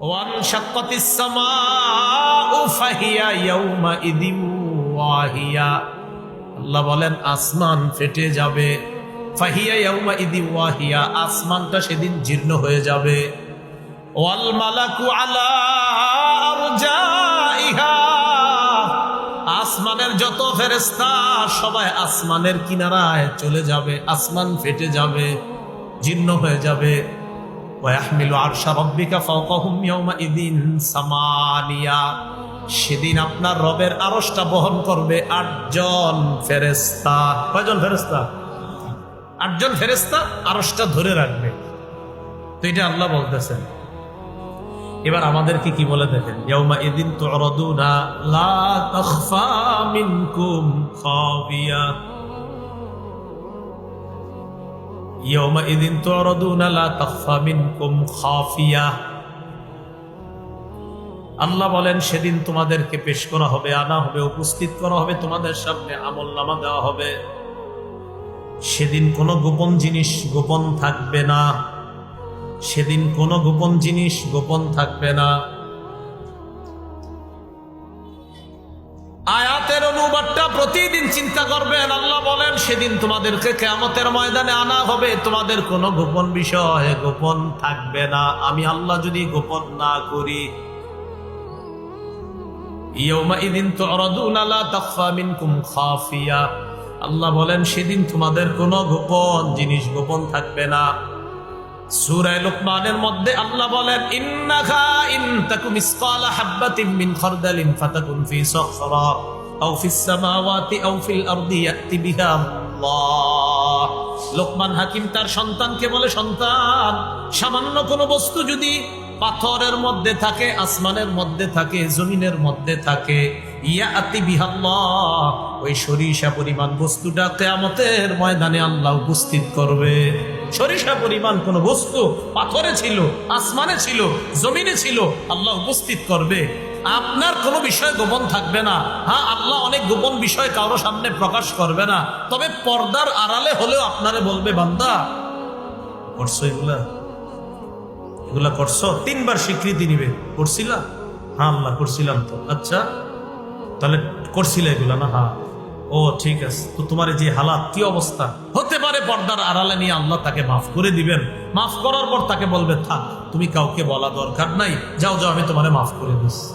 ওয়ানশাক্কাতিস সামাউ ফাহিয়া ইয়াউমাইযিন ওয়াহিয়া। আল্লাহ বলেন আসমান ফেটে যাবে। ফাহিয়া ইয়াউমাইযিন ওয়াহিয়া, আসমানটা সেদিন জীর্ণ হয়ে যাবে। ওয়াল মালাকু আলা আরজাইহা, আসমানের যত ফেরেশতা সবাই আসমানের কিনারায় চলে যাবে। আসমান ফেটে যাবে, জীর্ণ হয়ে যাবে। ওয়াহমিলু আরশা রাব্বিকা ফাওকাহুম ইয়াউমাইযিন সামানিয়া, সেদিন আপনার রবের আরশটা বহন করবে 8 জন ফেরেশতা। কয়জন ফেরেশতা? 8 জন ফেরেশতা আরশটা ধরে রাখবে। তো এটা আল্লাহ বলতেছেন। এবার আমাদেরকে কি বলে দেখেন, ইয়াউমাইযিন তু'রাদুনা লা তাখফা মিনকুম খাফিয়া। ইয়াউমাইযিন তু'রাদুনা লা তাখফা মিনকুম খাফিয়া। আল্লাহ বলেন সেদিন তোমাদেরকে পেশ করা হবে, আনা হবে, উপস্থিত করা হবে, তোমাদের সামনে আমলনামা দেওয়া হবে। সেদিন কোনো গোপন জিনিস গোপন থাকবে না। সেদিন কোনো গোপন জিনিস গোপন থাকবে না। আয়াতের অনুবাদটা প্রতিদিন চিন্তা করবেন। আল্লাহ বলেন সেদিন তোমাদেরকে কিয়ামতের ময়দানে আনা হবে, তোমাদের কোনো গোপন বিষয় গোপন থাকবে না, আমি আল্লাহ যদি গোপন না করি। ইয়াউমাইযিন তু'রাদুনা লা তাখফা মিনকুম খাফিয়া, আল্লাহ বলেন সেদিন তোমাদের কোনো গোপন জিনিস গোপন থাকবে না। সূরা লুকমানের মধ্যে আল্লাহ বলেন ইন্নাকা ইন তাকুম মিসকালা হাববাতিন মিন খারদালিন ফাতাকুন ফি সাখরা আও ফিস সামাওয়াতি আও ফিল আরদি ইয়াতি বিহা আল্লাহ। লোকমান হাকিম তার সন্তানকে বলে, সন্তান, সামান্য কোনো বস্তু যদি পাথরের মধ্যে থাকে, আসমানের মধ্যে থাকে, জমিনের মধ্যে থাকে, ইয়াতি বিহা আল্লাহ, ওই সরিষা পরিমাণ বস্তুটা কিয়ামতের ময়দানে আল্লাহ উপস্থিত করবে। সরিষা পরিমাণ কোন বস্তু পাথরে ছিল, আসমানে ছিল, জমিনে ছিল, আল্লাহ উপস্থিত করবে। আপনার কোনো বিষয় গোপন থাকবে না। হ্যাঁ, আল্লাহ অনেক গোপন বিষয় কারো সামনে প্রকাশ করবে না, তবে পর্দার আড়ালে হলেও আপনারে বলবে, বান্দা করছো এগুলা, এগুলা করছো। 3 বার স্বীকৃতি নিবে, করছিলা? হ্যাঁ আল্লাহ করছিলাম তো। আচ্ছা তাহলে করছিলে এগুলা না? হ্যাঁ। ও ঠিক আছে, তো তোমার যে হালাত কি অবস্থা হতে পারে, পর্দার আড়ালে নিয়ে আল্লাহ তাকে মাফ করে দিবেন। মাফ করার পর তাকে বলবে, থাক, তুমি কাউকে বলা দরকার নাই, যাও যাও, আমি তোমারে মাফ করে দিচ্ছি।